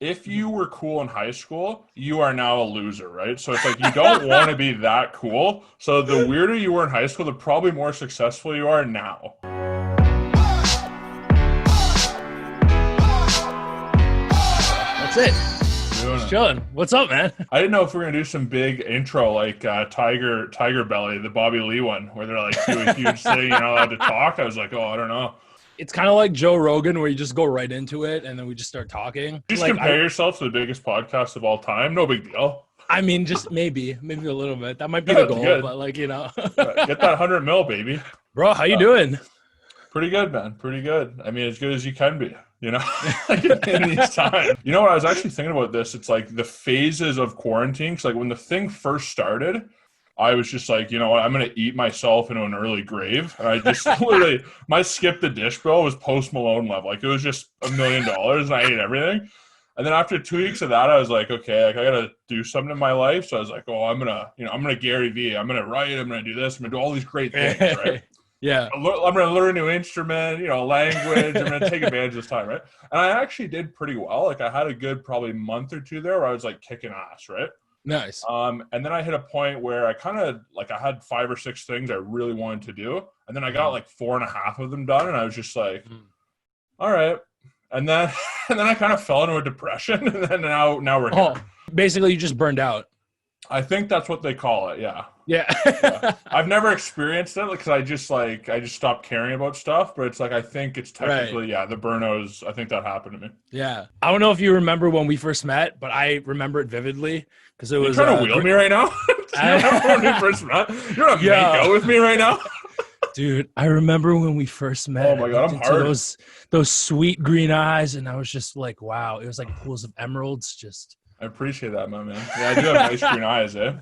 if you were cool in high school, you are now a loser, right? So it's like you don't want to be that cool. So the weirder you were in high school, the probably more successful you are now. That's it. Just chilling. What's up, man? I didn't know if we were gonna do some big intro like Tiger Belly, the Bobby Lee one, where they're like do a huge thing, you're not allowed to talk. I was like, oh, I don't know. It's kind of like Joe Rogan, where you just go right into it and then we just start talking. Just like, compare yourself to the biggest podcast of all time. No big deal. I mean, just maybe a little bit. That might be the goal, good. But like, Get that 100 mil, baby. Bro, how you doing? Pretty good, man. Pretty good. I mean, as good as you can be, you know, in these times. You know what? I was actually thinking about this. It's like the phases of quarantine. Because like when the thing first started, I was just like, you know what? I'm going to eat myself into an early grave. And I just literally, my skip the dish bill was Post Malone level. Like it was just $1 million and I ate everything. And then after 2 weeks of that, I was like, okay, like I got to do something in my life. So I was like, oh, I'm going to Gary V. I'm going to write. I'm going to do this. I'm going to do all these great things, right? Yeah. I'm going to learn a new instrument, language. I'm going to take advantage of this time, right? And I actually did pretty well. Like I had a good probably month or two there where I was like kicking ass, right? Nice. And then I hit a point where I kind of like I had 5 or 6 things I really wanted to do. And then I got like 4.5 of them done. And I was just like, all right. And then I kind of fell into a depression. And then now we're here. Basically you just burned out. I think that's what they call it. Yeah. Yeah. I've never experienced it because I just stopped caring about stuff. But it's like I think it's technically the burnos. I think that happened to me. Yeah. I don't know if you remember when we first met, but I remember it vividly because it was. You're trying to wheel me right now? You remember when we first met? You're gonna make out with me right now? Dude, I remember when we first met. Oh my God, I'm hard. Those sweet green eyes, and I was just like, wow. It was like pools of emeralds. Just. I appreciate that, my man. Yeah, I do have nice green eyes, eh?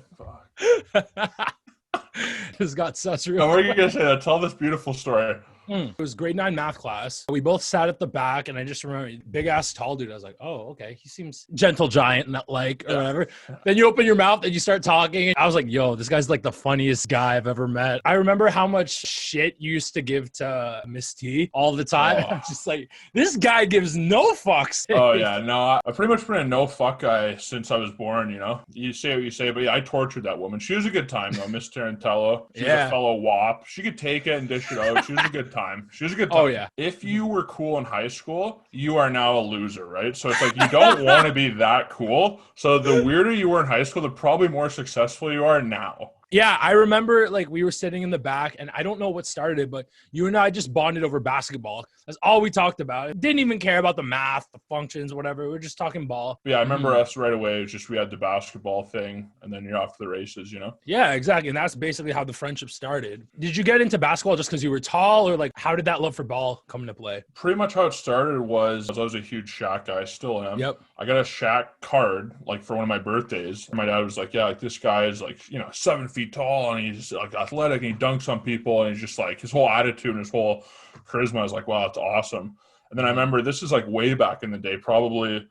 Just got such real. Oh, what are you gonna say? Tell this beautiful story. It was grade 9 math class. We both sat at the back, and I just remember big ass tall dude. I was like, oh, okay, he seems gentle giant, not like or whatever. Then you open your mouth and you start talking. I was like, yo, this guy's like the funniest guy I've ever met. I remember how much shit you used to give to Miss T all the time. I'm just like, this guy gives no fucks. Oh yeah, no, I've pretty much been a no fuck guy since I was born. You know, you say what you say, but yeah, I tortured that woman. She was a good time though, Miss Tarantello. She was a fellow WAP. She could take it and dish it out. She was a good time. She was a good time. Oh yeah. If you were cool in high school, you are now a loser, right? So it's like you don't want to be that cool. So the weirder you were in high school, the probably more successful you are now. Yeah, I remember like we were sitting in the back and I don't know what started it, but you and I just bonded over basketball. That's all we talked about. Didn't even care about the math, the functions, whatever. We were just talking ball. Yeah, I remember us right away. It was just we had the basketball thing and then you're off to the races, you know? Yeah, exactly. And that's basically how the friendship started. Did you get into basketball just because you were tall or like how did that love for ball come into play? Pretty much how it started was I was a huge Shaq guy. I still am. Yep. I got a Shaq card like for one of my birthdays. My dad was like, yeah, like this guy is like, 7 feet tall and he's like athletic and he dunks on people and he's just like his whole attitude and his whole charisma. I was like, wow, that's awesome. And then I remember this is like way back in the day, probably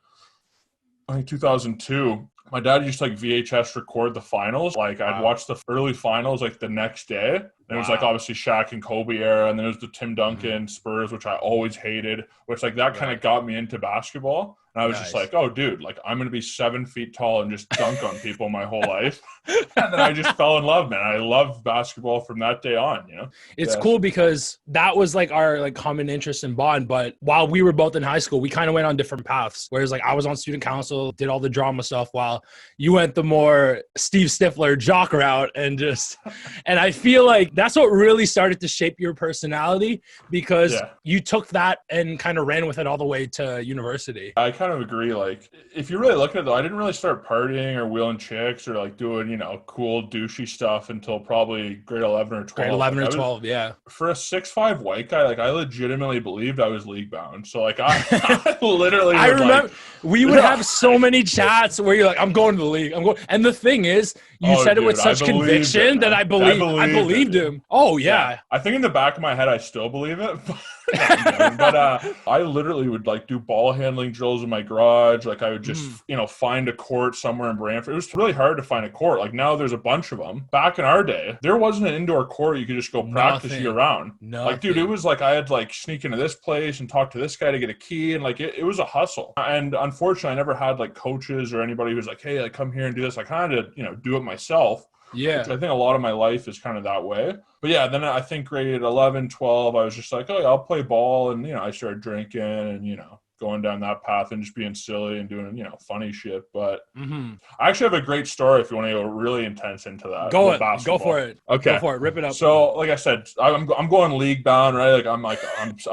I think 2002. My dad used to like VHS record the finals. Like I'd watch the early finals like the next day. And it was like obviously Shaq and Kobe era. And then it was the Tim Duncan Spurs, which I always hated, which like that kind of got me into basketball. And I was just like, oh, dude, like I'm going to be 7 feet tall and just dunk on people my whole life. And then I just fell in love, man. I loved basketball from that day on, It's cool because that was like our like common interest and bond. But while we were both in high school, we kind of went on different paths. Whereas like I was on student council, did all the drama stuff while you went the more Steve Stifler jock route and I feel like that's what really started to shape your personality because you took that and kind of ran with it all the way to university. I kind of agree. Like, if you really look at it, though, I didn't really start partying or wheeling chicks or like doing, cool douchey stuff until probably grade 11 or 12. Grade 11 or 12, yeah. For a 6'5" white guy, like I legitimately believed I was league bound. So like I literally, I remember we would have so many chats where you're like, I'm going to the league. I'm going. And the thing is, you said it with such conviction that I believed him. Oh yeah. I think in the back of my head, I still believe it. No, I'm joking. But I literally would like do ball handling drills in my garage. Like I would just, find a court somewhere in Brantford. It was really hard to find a court. Like now there's a bunch of them. Back in our day, there wasn't an indoor court you could just go practice year round. Like, dude, it was like I had to like sneak into this place and talk to this guy to get a key. And like it was a hustle. And unfortunately, I never had like coaches or anybody who was like, hey, like come here and do this. I kind of, do it myself. Yeah. Which I think a lot of my life is kind of that way. But yeah, then I think grade 11, 12, I was just like, oh yeah, I'll play ball. And, I started drinking and, going down that path and just being silly and doing, funny shit. But I actually have a great story if you want to go really intense into that. Go for it. Okay. Go for it. Rip it up. So, like I said, I'm going league bound, right? I'm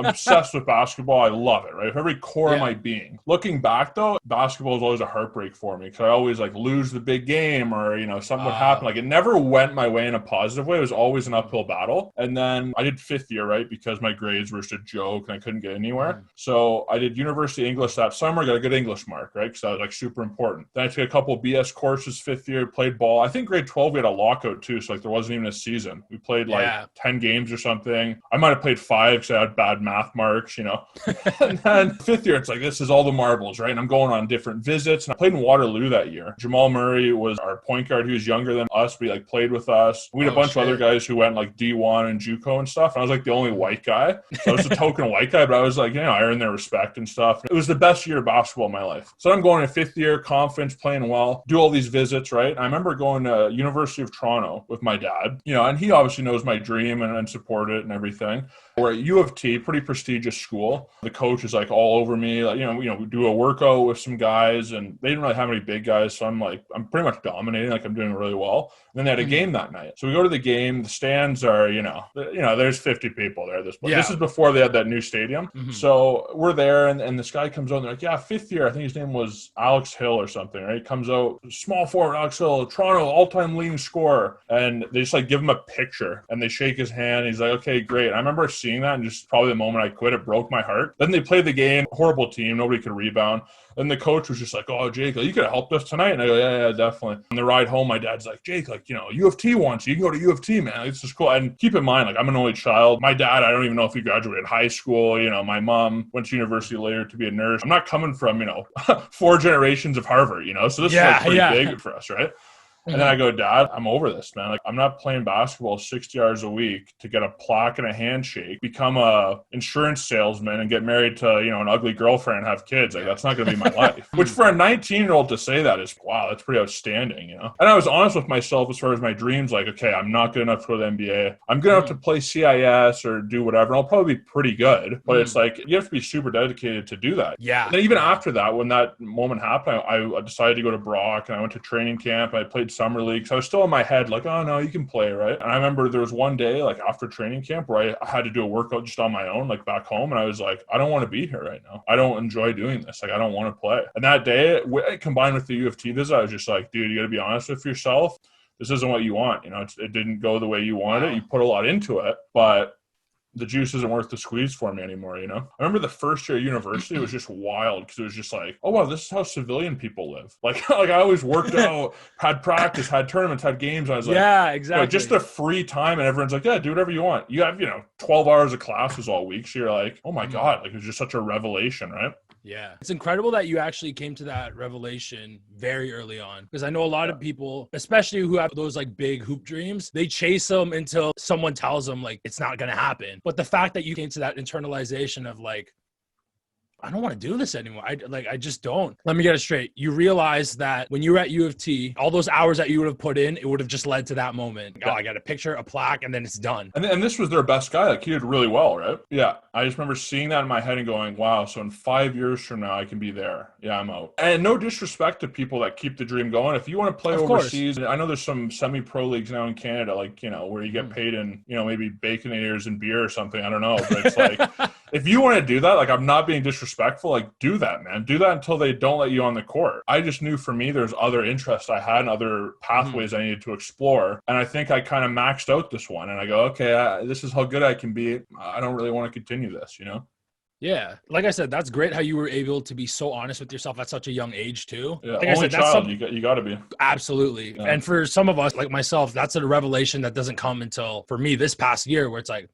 obsessed with basketball. I love it, right? With every core of my being. Looking back though, basketball is always a heartbreak for me because I always like lose the big game or, something would happen. Like it never went my way in a positive way. It was always an uphill battle. And then I did fifth year, right? Because my grades were just a joke and I couldn't get anywhere. So I did University English that summer, got a good English mark, right? Because that was like super important. Then I took a couple BS courses fifth year, played ball. I think grade 12 we had a lockout too, so like there wasn't even a season. We played like 10 games or something. I might have played 5 because I had bad math marks, And then fifth year, it's like this is all the marbles, right? And I'm going on different visits. And I played in Waterloo that year. Jamal Murray was our point guard. He was younger than us, but he like played with us. We had a bunch of other guys who went like D1 and JUCO and stuff. And I was like the only white guy. So I was the token white guy, but I was like, I earned their respect and stuff. It was the best year of basketball in my life. So I'm going to fifth year, conference, playing well, do all these visits, right? And I remember going to University of Toronto with my dad, and he obviously knows my dream and support it and everything. We're at U of T, pretty prestigious school. The coach is like all over me. Like, we do a workout with some guys and they didn't really have any big guys. So I'm pretty much dominating. Like I'm doing really well. And then they had a game that night. So we go to the game. The stands are, there's 50 people there. This is before they had that new stadium. So we're there and this guy comes out and they're like, yeah, fifth year. I think his name was Alex Hill or something, right? He comes out, small forward, Alex Hill, Toronto, all-time leading scorer. And they just like give him a picture and they shake his hand. He's like, okay, great. And I remember seeing that and just probably the moment I quit, it broke my heart. Then they played the game, horrible team, nobody could rebound. And the coach was just like, oh, Jake, you could have helped us tonight. And I go, yeah, definitely. On the ride home, my dad's like, Jake, U of T wants you. You can go to U of T, man. It's just cool. And keep in mind, like I'm an only child. My dad, I don't even know if he graduated high school. My mom went to university later to be a nurse. I'm not coming from, 4 generations of Harvard, so this is like pretty big for us, right? And then I go, Dad, I'm over this, man. Like, I'm not playing basketball 60 hours a week to get a plaque and a handshake, become a insurance salesman and get married to, an ugly girlfriend and have kids. Like, that's not going to be my life. Which for a 19-year-old to say that is, wow, that's pretty outstanding, And I was honest with myself as far as my dreams. Like, okay, I'm not good enough to go to the NBA. I'm good enough to play CIS or do whatever. And I'll probably be pretty good. But it's like, you have to be super dedicated to do that. Yeah. And then even after that, when that moment happened, I decided to go to Brock and I went to training camp. I played summer league. So I was still in my head like, oh no, you can play, right? And I remember there was one day like after training camp where I had to do a workout just on my own, like back home. And I was like, I don't want to be here right now. I don't enjoy doing this. Like, I don't want to play. And that day, combined with the U of T visit, I was just like, dude, you got to be honest with yourself. This isn't what you want. It didn't go the way you wanted it. You put a lot into it, but the juice isn't worth the squeeze for me anymore, I remember the first year at university, it was just wild because it was just like, oh, wow, this is how civilian people live. Like I always worked out, had practice, had tournaments, had games. I was like, yeah, exactly. Just the free time. And everyone's like, yeah, do whatever you want. You have, 12 hours of classes all week. So you're like, oh my God, like it was just such a revelation, right? Yeah. It's incredible that you actually came to that revelation very early on, because I know a lot of people, especially who have those like big hoop dreams, they chase them until someone tells them like it's not going to happen. But the fact that you came to that internalization of like, I don't want to do this anymore. I just don't. Let me get it straight. You realize that when you were at U of T, all those hours that you would have put in, it would have just led to that moment. Oh, I got a picture, a plaque, and then it's done. And this was their best guy. Like he did really well, right? Yeah. I just remember seeing that in my head and going, wow, so in 5 years from now, I can be there. Yeah, I'm out. And no disrespect to people that keep the dream going. If you want to play overseas, I know there's some semi-pro leagues now in Canada, like, where you get paid in, maybe Baconators and beer or something. I don't know. But it's like, if you want to do that, like I'm not being disrespectful, like do that, man. Do that until they don't let you on the court. I just knew for me, there's other interests I had and other pathways I needed to explore. And I think I kind of maxed out this one. And I go, okay, this is how good I can be. I don't really want to continue this, Yeah. Like I said, that's great how you were able to be so honest with yourself at such a young age too. Yeah, like only I said, child, you got to be. Absolutely. Yeah. And for some of us, like myself, that's a revelation that doesn't come until, for me, this past year where it's like,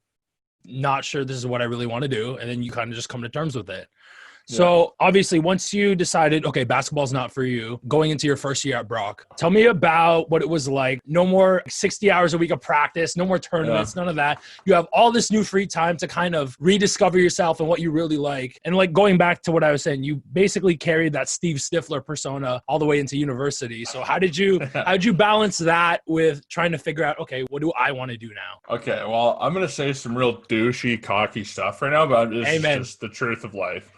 not sure this is what I really want to do. And then you kind of just come to terms with it. So obviously once you decided, okay, basketball's not for you, going into your first year at Brock, tell me about what it was like. No more 60 hours a week of practice, no more tournaments, none of that. You have all this new free time to kind of rediscover yourself and what you really like. And like going back to what I was saying, you basically carried that Steve Stifler persona all the way into university. So how did you balance that with trying to figure out, okay, what do I want to do now? Okay, well, I'm going to say some real douchey, cocky stuff right now, but this is just the truth of life.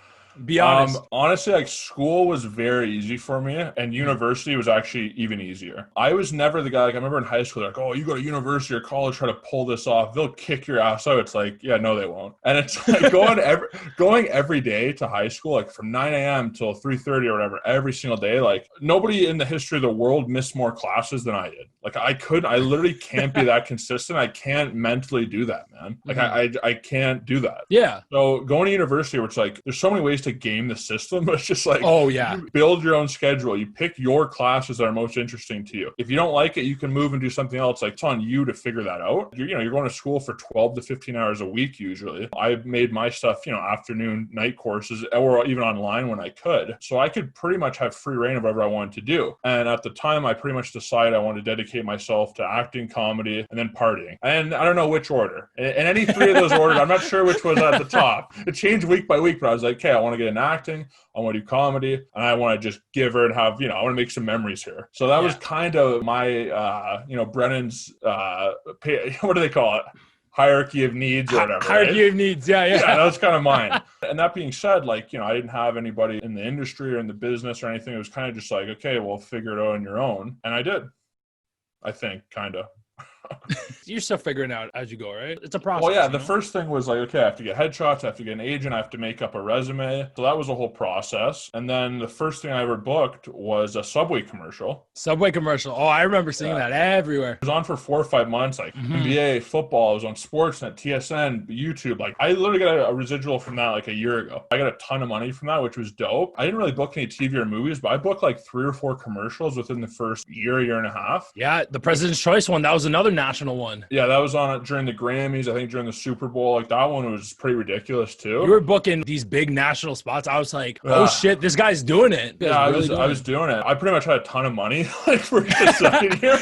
Be honest. Honestly, like school was very easy for me, and university was actually even easier. I was never the guy, like I remember in high school, like, oh, you go to university or college, try to pull this off, they'll kick your ass out. It's like, yeah, no, they won't. And it's like going every day to high school, like from 9 a.m. till 3:30 or whatever, every single day. Like nobody in the history of the world missed more classes than I did. Like I literally can't be that consistent. I can't mentally do that, man. Like I can't do that. Yeah. So going to university, which like there's so many ways to game the system, but it's just like, you build your own schedule. You pick your classes that are most interesting to you. If you don't like it, you can move and do something else. Like it's on you to figure that out. You're going to school for 12 to 15 hours a week usually. I've made my stuff, afternoon, night courses, or even online when I could. So I could pretty much have free reign of whatever I wanted to do. And at the time, I pretty much decided I wanted to dedicate myself to acting, comedy, and then partying. And I don't know which order. In any three of those orders, I'm not sure which was at the top. It changed week by week, but I was like, okay, I want to get in acting, I want to do comedy, and I want to just give her and have, I want to make some memories here. So that was kind of my, Brennan's, what do they call it? Hierarchy of needs or whatever. Hierarchy of needs, yeah, that was kind of mine. And that being said, like, I didn't have anybody in the industry or in the business or anything. It was kind of just like, okay, well, figure it out on your own. And I did, I think, kind of. You're still figuring out as you go, right? It's a process. Well, yeah, the first thing was like, okay, I have to get headshots, I have to get an agent, I have to make up a resume. So that was a whole process. And then the first thing I ever booked was a Subway commercial. Subway commercial. Oh, I remember seeing that everywhere. It was on for 4 or 5 months, like NBA, football. It was on Sportsnet, TSN, YouTube. Like I literally got a residual from that like a year ago. I got a ton of money from that, which was dope. I didn't really book any TV or movies, but I booked like 3 or 4 commercials within the first year and a half. Yeah, the President's Choice one, that was another national one. Yeah, that was on it during the Grammys, I think during the Super Bowl. Like that one was pretty ridiculous too. You were booking these big national spots. I was like, oh shit, this guy's doing it. Yeah, I was doing it. I pretty much had a ton of money like for just a second here.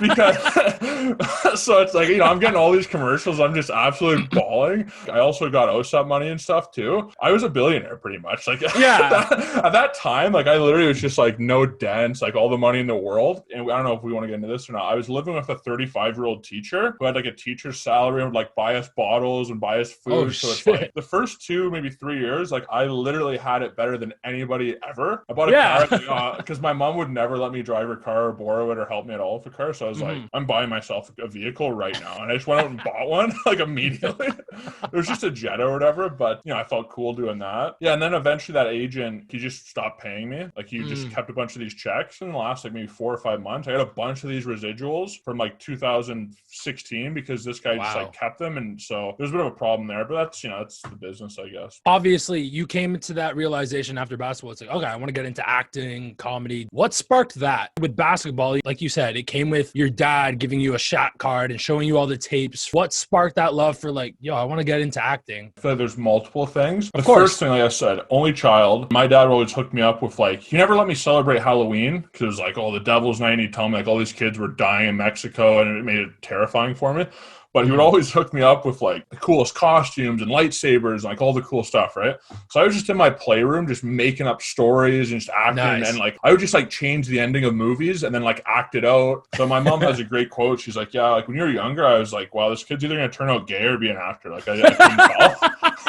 Because so it's like, I'm getting all these commercials. I'm just absolutely bawling. I also got OSAP money and stuff too. I was a billionaire pretty much. Like at that time, like I literally was just like no dents, like all the money in the world. And I don't know if we want to get into this or not. I was living with a 35-year-old teacher who had like a teacher's salary and would like buy us bottles and buy us food. Oh, so it's like the first 2, maybe 3 years, like I literally had it better than anybody ever. I bought a car because my mom would never let me drive her car or borrow it or help me at all with the car. So I was like, I'm buying myself a vehicle right now. And I just went out and bought one like immediately. It was just a Jetta or whatever, but I felt cool doing that. Yeah. And then eventually that agent, he just stopped paying me. Like he just kept a bunch of these checks in the last like maybe 4 or 5 months. I got a bunch of these residuals from like 2016 because this guy just like kept them. And so there's a bit of a problem there, but that's, that's the business, I guess. Obviously you came into that realization after basketball. It's like, okay, I want to get into acting, comedy. What sparked that with basketball? Like you said, it came with your dad giving you a shot card and showing you all the tapes. What sparked that love for like, I want to get into acting? So there's multiple things. The first thing, like I said, only child. My dad always hooked me up with like, he never let me celebrate Halloween because it was like, the devil's night. And he'd tell me like all these kids were dying in Mexico and it made it terrifying for me. But he would always hook me up with like the coolest costumes and lightsabers and like all the cool stuff, right? So I was just in my playroom just making up stories and just acting. And like I would just like change the ending of movies and then like act it out. So my mom has a great quote. She's like, yeah, like when you were younger, I was like, wow, this kid's either going to turn out gay or be an actor. Like I couldn't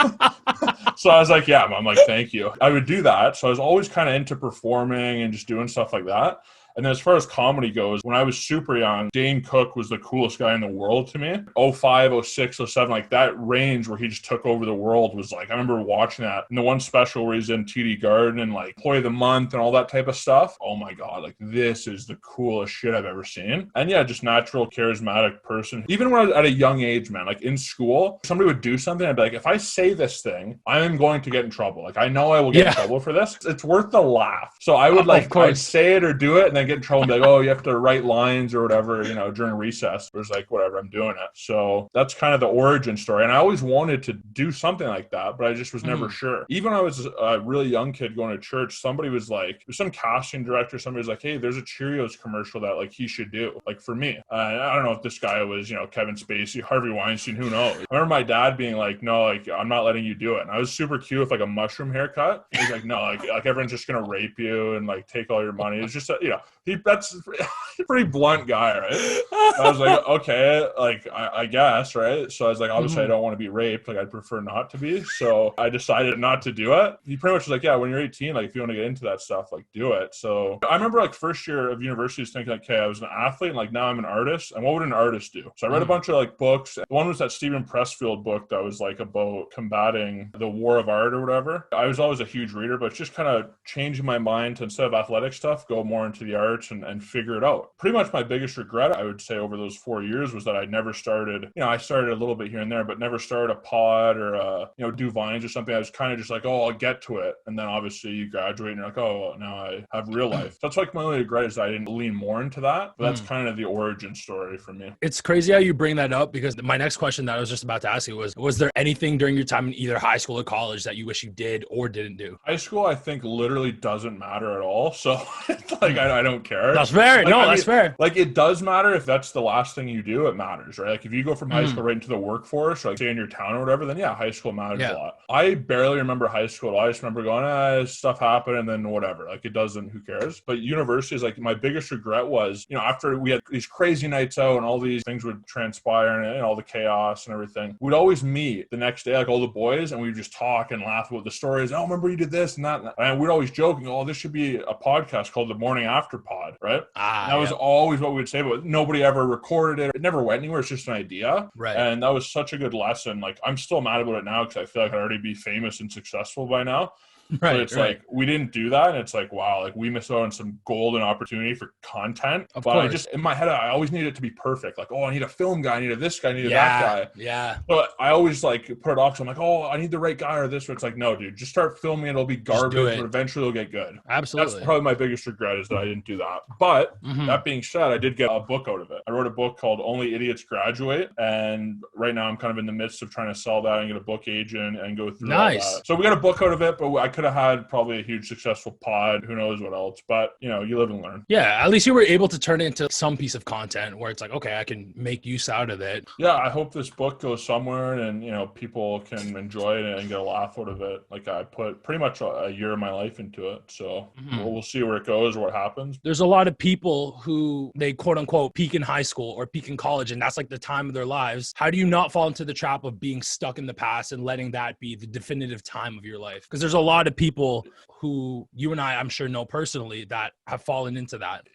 tell. So I was like, yeah, Mom, like, thank you. I would do that. So I was always kind of into performing and just doing stuff like that. And then as far as comedy goes, when I was super young, Dane Cook was the coolest guy in the world to me. 05, 06, 07, like that range where he just took over the world was like, I remember watching that. And the one special where he's in TD Garden and like Employee of the Month and all that type of stuff. Oh my God, like this is the coolest shit I've ever seen. And yeah, just natural, charismatic person. Even when I was at a young age, man, like in school, somebody would do something. I'd be like, if I say this thing, I'm going to get in trouble. Like I know I will get in trouble for this. It's worth the laugh. So I would like, I'd say it or do it. And then get in trouble and be like, oh, you have to write lines or whatever, you know, during recess. It was like, whatever, I'm doing it. So that's kind of the origin story. And I always wanted to do something like that, but I just was never sure. Even when I was a really young kid going to church, somebody was like, there's some casting director, somebody was like, hey, there's a Cheerios commercial that like he should do, like for me. I don't know if this guy was, you know, Kevin Spacey, Harvey Weinstein, who knows? I remember my dad being like, no, like I'm not letting you do it. And I was super cute with like a mushroom haircut. He's like, no, like everyone's just gonna rape you and like take all your money. It's just, you know, that's a pretty blunt guy, right? I was like, okay, like I guess, right? So I was like, obviously I don't want to be raped. Like I'd prefer not to be. So I decided not to do it. He pretty much was like, yeah, when you're 18, like if you want to get into that stuff, like do it. So I remember like first year of university was thinking like, okay, I was an athlete and like now I'm an artist. And what would an artist do? So I read a bunch of like books. One was that Stephen Pressfield book that was like about combating the war of art or whatever. I was always a huge reader, but it's just kind of changing my mind to, instead of athletic stuff, go more into the arts and figure it out. Pretty much my biggest regret, I would say, over those 4 years was that I never started, you know, I started a little bit here and there, but never started a pod or, you know, do Vines or something. I was kind of just like, oh, I'll get to it. And then obviously you graduate and you're like, oh, now I have real life. That's like my only regret is that I didn't lean more into that. But that's kind of the origin story for me. It's crazy how you bring that up, because my next question that I was just about to ask you was there anything during your time in either high school or college that you wish you did or didn't do? High school, I think, literally doesn't matter at all. So like, I don't care. That's fair. Like, No, that's fair. Like it does matter if that's the last thing you do, it matters, right? Like if you go from high school right into the workforce, or like stay in your town or whatever, then yeah, high school matters a lot. I barely remember high school at all. I just remember going, stuff happened and then whatever. Like it doesn't, who cares? But university is like my biggest regret was, you know, after we had these crazy nights out and all these things would transpire and all the chaos and everything, we'd always meet the next day, like all the boys, and we'd just talk and laugh about the stories. Oh, remember you did this and that. And we'd always joking, oh, this should be a podcast called the Morning After Pod, right? And that was always what we would say, but nobody ever recorded it. It never went anywhere. It's just an idea. Right. And that was such a good lesson. Like I'm still mad about it now because I feel like I'd already be famous and successful by now. Right, but it's like we didn't do that, and it's like, wow, like we missed out on some golden opportunity for content. But I just, in my head, I always needed it to be perfect. Like, oh, I need a film guy, I need this guy, I need that guy. Yeah. But I always like put it off. So I'm like, oh, I need the right guy or this. Or it's like, no, dude, just start filming. It'll be garbage, but eventually it'll get good. Absolutely. That's probably my biggest regret is that I didn't do that. But that being said, I did get a book out of it. I wrote a book called Only Idiots Graduate, and right now I'm kind of in the midst of trying to sell that and get a book agent and go through all that. So we got a book out of it, but I could have had probably a huge successful pod, who knows what else, but you know, you live and learn. Yeah, at least you were able to turn it into some piece of content where it's like, okay, I can make use out of it. Yeah, I hope this book goes somewhere and you know, people can enjoy it and get a laugh out of it. Like I put pretty much a year of my life into it, so we'll see where it goes or what happens. There's a lot of people who they quote unquote peak in high school or peak in college, and that's like the time of their lives. How do you not fall into the trap of being stuck in the past and letting that be the definitive time of your life? Because there's a lot of people who you and I'm sure know personally that have fallen into that.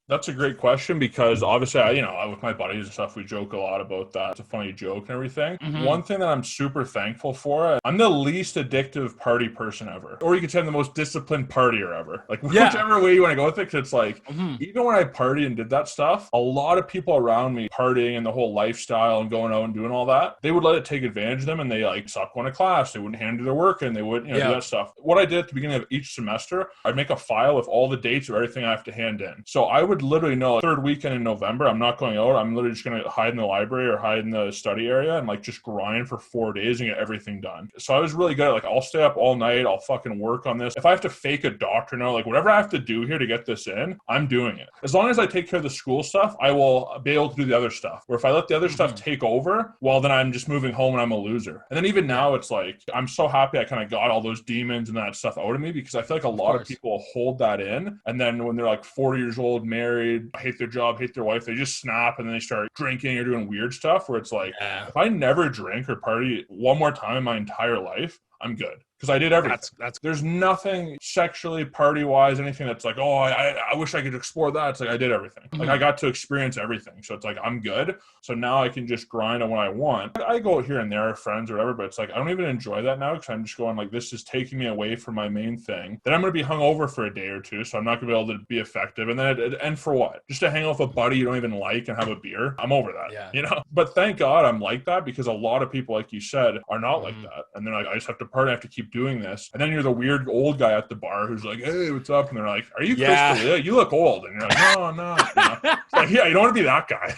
That's a great question because obviously, you know, with my buddies and stuff, we joke a lot about that. It's a funny joke and everything. One thing that I'm super thankful for, I'm the least addictive party person ever. Or you could say I'm the most disciplined partier ever. Like whichever way you want to go with it. Cause it's like, even when I partied and did that stuff, a lot of people around me partying and the whole lifestyle and going out and doing all that, they would let it take advantage of them and they like stopped going to class. They wouldn't hand you their work and they wouldn't do that stuff. What I did at the beginning of each semester, I'd make a file with all the dates of everything I have to hand in. So I would literally know third weekend in November, I'm not going out. I'm literally just going to hide in the library or hide in the study area and like just grind for 4 days and get everything done. So I was really good at like, I'll stay up all night. I'll fucking work on this. If I have to fake a doctor now, like whatever I have to do here to get this in, I'm doing it. As long as I take care of the school stuff, I will be able to do the other stuff. Or if I let the other stuff take over, well, then I'm just moving home and I'm a loser. And then even now it's like, I'm so happy I kind of got all those demons and that stuff out of me because I feel like a lot of people hold that in. And then when they're like 40 years old, married, hate their job, hate their wife, they just snap and then they start drinking or doing weird stuff where it's like, if I never drink or party one more time in my entire life, I'm good. Because I did everything. There's nothing sexually, party-wise, anything that's like, oh, I wish I could explore that. It's like I did everything. Like I got to experience everything. So it's like, I'm good. So now I can just grind on what I want. I go here and there with friends or whatever, but it's like, I don't even enjoy that now because I'm just going like, this is taking me away from my main thing. Then I'm going to be hungover for a day or two. So I'm not going to be able to be effective. And then, and for what? Just to hang out with a buddy you don't even like and have a beer? I'm over that, you know? But thank God I'm like that because a lot of people, like you said, are not like that. And they're like, I just have to party. I have to keep keep doing this. And then you're the weird old guy at the bar who's like, hey, what's up? And they're like, are you Yeah. Chris D'Elia? You look old. And you're like, no, I'm not. You know? It's like, yeah, you don't want to be that guy.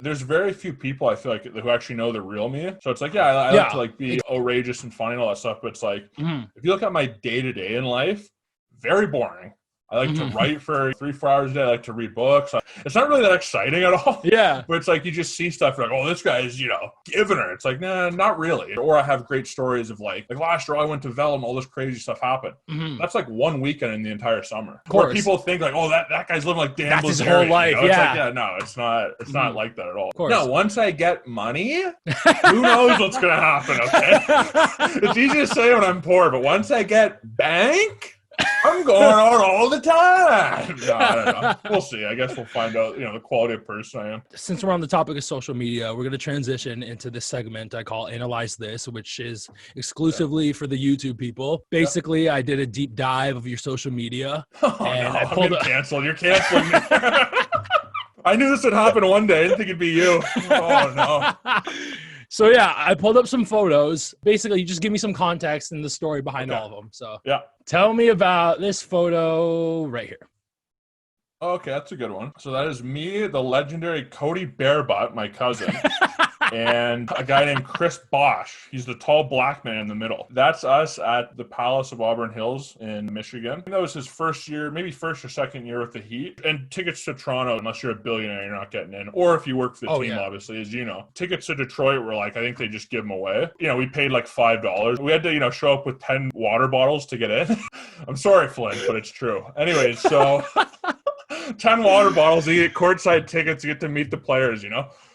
There's very few people I feel like who actually know the real me. So it's like, yeah, I like to like be outrageous and funny and all that stuff. But it's like, if you look at my day-to-day in life, very boring. I like to write for 3-4 hours a day. I like to read books. It's not really that exciting at all. Yeah. But it's like you just see stuff like, oh, this guy's, you know, giving her. It's like, nah, not really. Or I have great stories of like last year I went to Vel and all this crazy stuff happened. That's like one weekend in the entire summer. Of course. Where people think like, oh, that guy's living like Dan That's Bilzerian, his whole life. You know? Yeah. It's like, yeah, no, it's not. It's not like that at all. No, once I get money, who knows what's gonna happen? Okay, it's easy to say when I'm poor, but once I get bank, I'm going out all the time. No, I don't know. We'll see. I guess we'll find out, the quality of person I am. Since we're on the topic of social media, we're going to transition into this segment I call Analyze This, which is exclusively for the YouTube people. Basically, I did a deep dive of your social media. Oh, and no. I pulled I'm canceled. You're canceling me. I knew this would happen one day. I didn't think it'd be you. Oh, no. So, yeah, I pulled up some photos. Basically, you just give me some context and the story behind all of them. So, yeah. Tell me about this photo right here. Okay, that's a good one. So that is me, the legendary Cody Barebutt, my cousin, and a guy named Chris Bosh. He's the tall black man in the middle. That's us at the Palace of Auburn Hills in Michigan. That was his first year, maybe first or second year with the Heat. And tickets to Toronto, unless you're a billionaire, you're not getting in. Or if you work for the team, obviously, as you know. Tickets to Detroit were like, I think they just give them away. We paid like $5. We had to, show up with 10 water bottles to get in. I'm sorry, Flint, but it's true. Anyways, so... 10 water bottles, you get courtside tickets, you get to meet the players,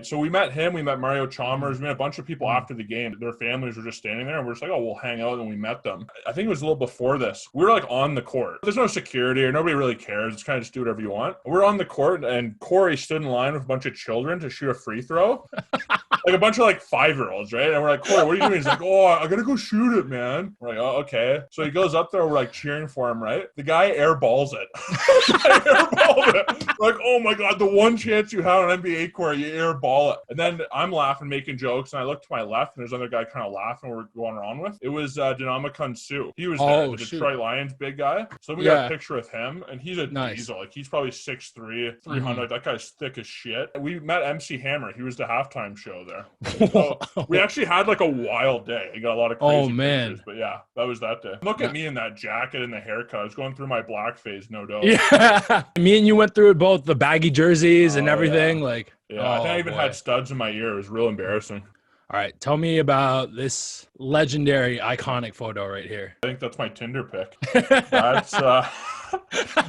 So we met him, we met Mario Chalmers, we met a bunch of people after the game. Their families were just standing there, and we're just like, oh, we'll hang out, and we met them. I think it was a little before this. We were like on the court. There's no security, or nobody really cares. It's kind of just do whatever you want. We're on the court, and Corey stood in line with a bunch of children to shoot a free throw. Like a bunch of like 5-year-olds, right? And we're like, Corey, what are you doing? He's like, oh, I gotta go shoot it, man. We're like, oh, okay. So he goes up there, we're like cheering for him, right? The guy airballs it. Airballed it. We're like, oh my God, the one chance you have on NBA court, you airball it. And then I'm laughing, making jokes, and I look to my left, and there's another guy kind of laughing we're going on with. It was Dinamikun Sue. He was there, the Detroit Lions big guy. So we got a picture with him, and he's a diesel. Like, he's probably 6'3", 300. That guy's thick as shit. We met MC Hammer. He was the halftime show there. So we actually had like a wild day. We got a lot of crazy pictures, but yeah, that was that day. Look at me in that jacket and the haircut. I was going through my black phase, no doubt. Yeah, me and you went through it both, the baggy jerseys and everything. Yeah. I think I even had studs in my ear. It was real embarrassing. All right, tell me about this legendary, iconic photo right here. I think that's my Tinder pic.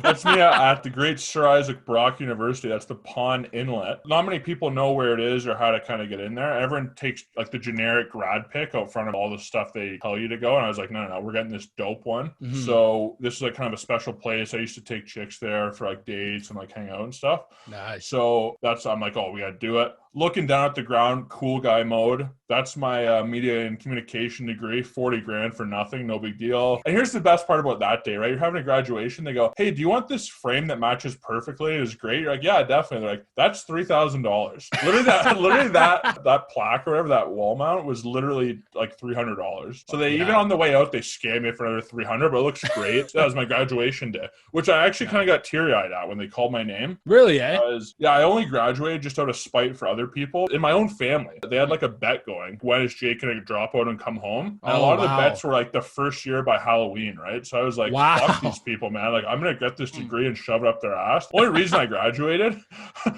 That's me at the great Sir Isaac Brock University. That's the Pond Inlet. Not many people know where it is or how to kind of get in there. Everyone takes like the generic grad pic out front of all the stuff they tell you to go. And I was like, no, we're getting this dope one. So this is like kind of a special place. I used to take chicks there for like dates and like hang out and stuff. Nice. So I'm like, oh, we got to do it. Looking down at the ground, cool guy mode. That's my media and communication degree, 40 grand for nothing, no big deal. And here's the best part about that day, right? You're having a graduation. They go, hey, do you want this frame that matches perfectly? It was great. You're like, yeah, definitely. They're like, that's $3,000. Literally that plaque or whatever, that wall mount was literally like $300. So they even on the way out, they scammed me for another $300, but it looks great. That was my graduation day, which I actually kind of got teary-eyed at when they called my name. Really, eh? I only graduated just out of spite for other people. In my own family, they had like a bet going. When is Jake going to drop out and come home? And a lot of the bets were like the first year by Halloween, right? So I was like, fuck these people, man. Like, I'm going to get this degree and shove it up their ass. The only reason I graduated,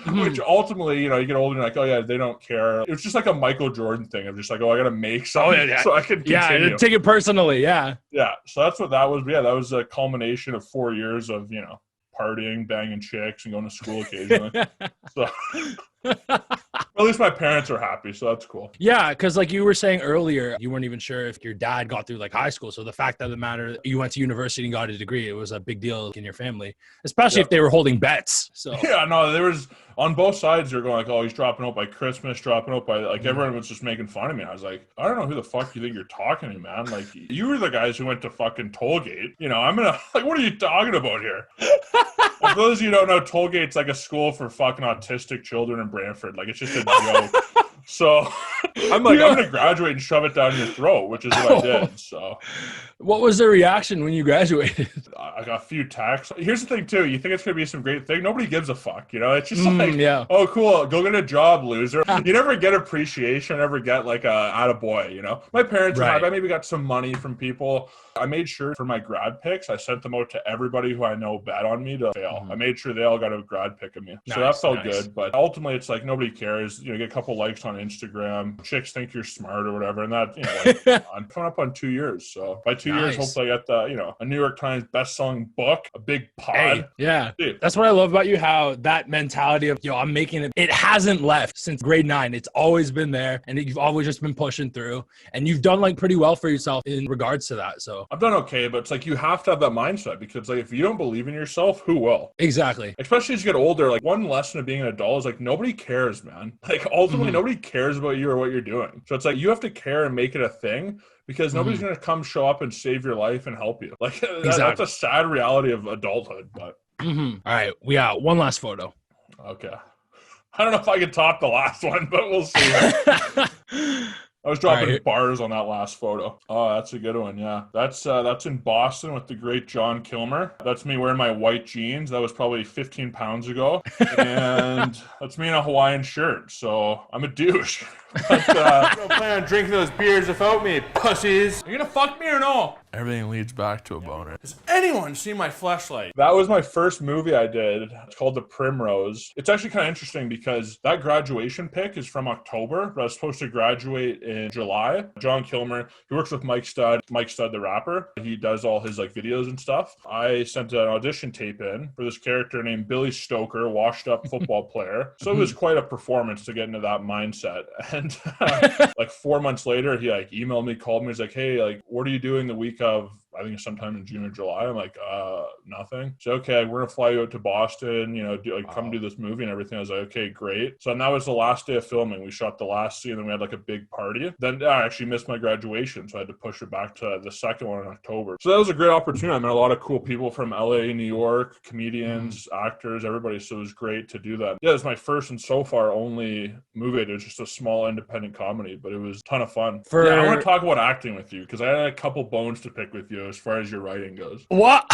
which ultimately, you get older and you're like, oh yeah, they don't care. It was just like a Michael Jordan thing of just like, oh, I got to make something so I can continue. Yeah, take it personally, yeah. Yeah, so that's what that was. Yeah, that was a culmination of 4 years of, partying, banging chicks, and going to school occasionally. So at least my parents are happy, so that's cool. Yeah, because like you were saying earlier, you weren't even sure if your dad got through like high school. So the fact that the matter you went to university and got a degree, it was a big deal in your family, especially if they were holding bets. So yeah, no, there was on both sides. They're going like, oh, he's dropping out by Christmas, dropping out by like everyone was just making fun of me. I was like, I don't know who the fuck you think you're talking to, man. Like, you were the guys who went to fucking Tollgate. I'm gonna like, what are you talking about here? For those of you who don't know, Tollgate's like a school for fucking autistic children in Brantford. Like, it's just a joke. So I'm like, I'm gonna graduate and shove it down your throat, which is what I did. So what was the reaction when you graduated? I got a few texts. Here's the thing too, you think it's gonna be some great thing. Nobody gives a fuck, you know? It's just like, Yeah. oh cool, go get a job, loser. You never get appreciation, never get like a attaboy, you know? My parents and I maybe got some money from people. I made sure for my grad picks, I sent them out to everybody who I know bet on me to fail. I made sure they all got a grad pick of me. So that felt good. But ultimately, it's like nobody cares. You know, get a couple likes on Instagram. Chicks think you're smart or whatever. And that, you know, like, I'm coming up on 2 years. So by 2 years, hopefully I get the, you know, a New York Times best-selling book, a big pod. Hey, yeah. Dude. That's what I love about you, how that mentality of, I'm making it. It hasn't left since grade 9. It's always been there. And you've always just been pushing through. And you've done like pretty well for yourself in regards to that. So I've done okay, but it's like you have to have that mindset because like if you don't believe in yourself, who will? Exactly. Especially as you get older, like one lesson of being an adult is like nobody cares, man. Like ultimately nobody cares about you or what you're doing. So it's like you have to care and make it a thing because nobody's going to come show up and save your life and help you. Like that's a sad reality of adulthood. But all right, we got one last photo. Okay. I don't know if I can top the last one, but we'll see. I was dropping bars on that last photo. Oh, that's a good one. Yeah. That's in Boston with the great John Kilmer. That's me wearing my white jeans. That was probably 15 pounds ago. And that's me in a Hawaiian shirt. So I'm a douche. But don't plan on drinking those beers without me, pussies. Are you gonna fuck me or no? Everything leads back to a boner. Has anyone seen my fleshlight? That was my first movie I did. It's called The Primrose. It's actually kind of interesting because that graduation pic is from October, but I was supposed to graduate in July. John Kilmer, he works with Mike Stud the rapper. He does all his like videos and stuff. I sent an audition tape in for this character named Billy Stoker, washed up football player. So it was quite a performance to get into that mindset. And like 4 months later, he like emailed me, called me. He's like, hey, like, what are you doing the week of, I think sometime in June or July? I'm like, nothing. So, okay, we're going to fly you out to Boston, you know, come do this movie and everything. I was like, okay, great. So that was the last day of filming. We shot the last scene and then we had like a big party. Then I actually missed my graduation. So I had to push it back to the second one in October. So that was a great opportunity. I met a lot of cool people from LA, New York, comedians, actors, everybody. So it was great to do that. Yeah, it was my first and so far only movie. It was just a small independent comedy, but it was a ton of fun. I want to talk about acting with you because I had a couple bones to pick with you as far as your writing goes. What?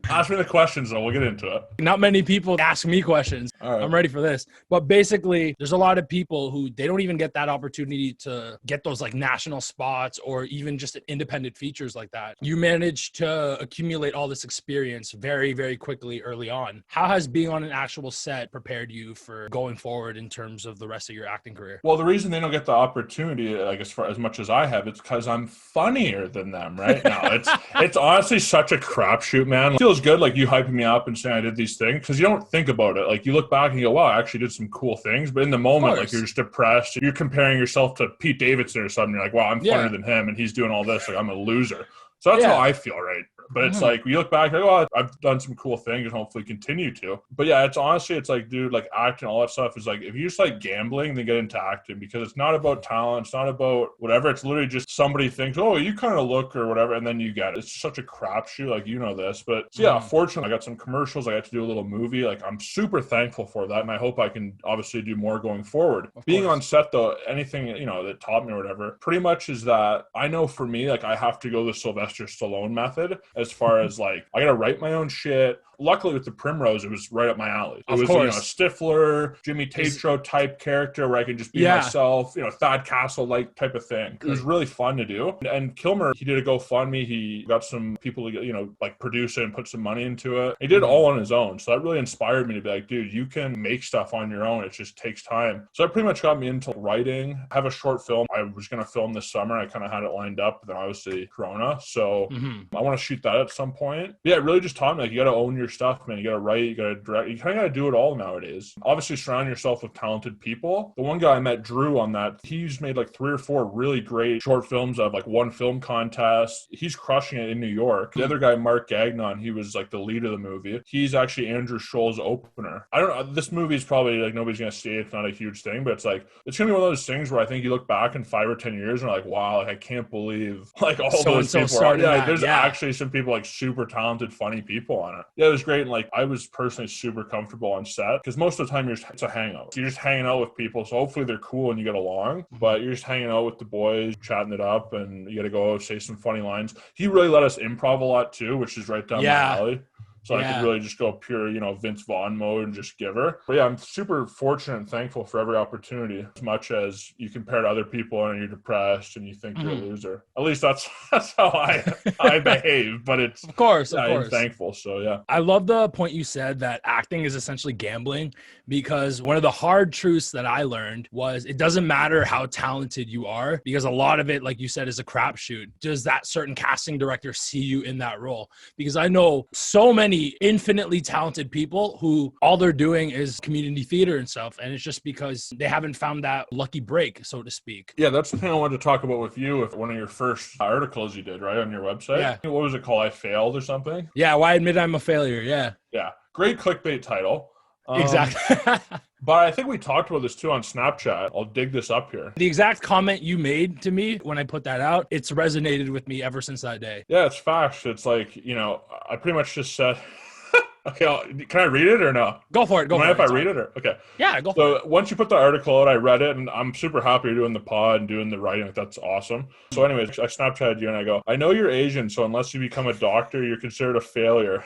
Ask me the questions, though. We'll get into it. Not many people ask me questions. All right. I'm ready for this. But basically, there's a lot of people who they don't even get that opportunity to get those like national spots or even just independent features like that. You managed to accumulate all this experience very, very quickly early on. How has being on an actual set prepared you for going forward in terms of the rest of your acting career? Well, the reason they don't get the opportunity, like as much as I have, it's because I'm funnier than them right now. It's honestly such a crapshoot, man. It feels good, like you hyping me up and saying I did these things because you don't think about it. Like you look back and you go, wow, I actually did some cool things. But in the moment, like you're just depressed. You're comparing yourself to Pete Davidson or something. You're like, wow, I'm funnier than him and he's doing all this. Like I'm a loser. So that's how I feel, right? But it's like, you look back, like, oh, I've done some cool things and hopefully continue to. But yeah, it's honestly, it's like, dude, like acting, all that stuff is like, if you just like gambling, then get into acting because it's not about talent. It's not about whatever. It's literally just somebody thinks, oh, you kind of look or whatever. And then you get it. It's such a crapshoot. Like, you know this. But so yeah, fortunately, I got some commercials. I got to do a little movie. Like, I'm super thankful for that. And I hope I can obviously do more going forward. Being on set, though, anything, you know, that taught me or whatever, pretty much is that I know for me, like, I have to go the Sylvester Stallone method as far as like, I got to write my own shit. Luckily with The Primrose, it was right up my alley. It was, you know, a Stifler, Jimmy Tatro type character where I can just be myself, you know, Thad Castle-like type of thing. It was really fun to do. And Kilmer, he did a GoFundMe. He got some people to, you know, like produce it and put some money into it. He did it all on his own. So that really inspired me to be like, dude, you can make stuff on your own. It just takes time. So that pretty much got me into writing. I have a short film I was going to film this summer. I kind of had it lined up, but then obviously Corona. So I want to shoot that at some point. Yeah, it really just taught me, like, you got to own your stuff, man. You got to write, you got to direct, you kind of got to do it all nowadays. Obviously, surround yourself with talented people. The one guy I met, Drew, on that, he's made like 3 or 4 really great short films. I've like won film contests. He's crushing it in New York. The other guy, Mark Gagnon, he was like the lead of the movie. He's actually Andrew Scholl's opener. I don't know. This movie is probably like nobody's going to see it. It's not a huge thing, but it's like, it's going to be one of those things where I think you look back in 5 or 10 years and you're like, wow, like I can't believe like all those people started that. There's Yeah. actually some people like super talented, funny people on it. Yeah, it was great. And like I was personally super comfortable on set because most of the time it's a hangout. You're just hanging out with people, so hopefully they're cool and you get along. But you're just hanging out with the boys, chatting it up, and you got to go say some funny lines. He really let us improv a lot too, which is right down my alley. So I could really just go pure, Vince Vaughn mode and just give her. But yeah, I'm super fortunate and thankful for every opportunity. As much as you compare to other people and you're depressed and you think you're a loser. At least that's how I behave. But it's of course. I'm thankful. So yeah. I love the point you said that acting is essentially gambling, because one of the hard truths that I learned was it doesn't matter how talented you are, because a lot of it, like you said, is a crapshoot. Does that certain casting director see you in that role? Because I know so many infinitely talented people who all they're doing is community theater and stuff, and it's just because they haven't found that lucky break, so to speak. Yeah, that's the thing I wanted to talk about with you, with one of your first articles you did, right, on your website. Yeah. What was it called? I Failed or something? Yeah, why admit I'm a failure? Yeah, great clickbait title. Exactly. But I think we talked about this too on Snapchat. I'll dig this up here. The exact comment you made to me when I put that out, it's resonated with me ever since that day. Yeah, it's facts. It's like, I pretty much just said, okay, can I read it or no? Go for it. Go for it. If I read it or okay. Yeah, go for it. So once you put the article out, I read it and I'm super happy you're doing the pod and doing the writing. That's awesome. So anyways, I Snapchatted you and I go, I know you're Asian, so unless you become a doctor, you're considered a failure.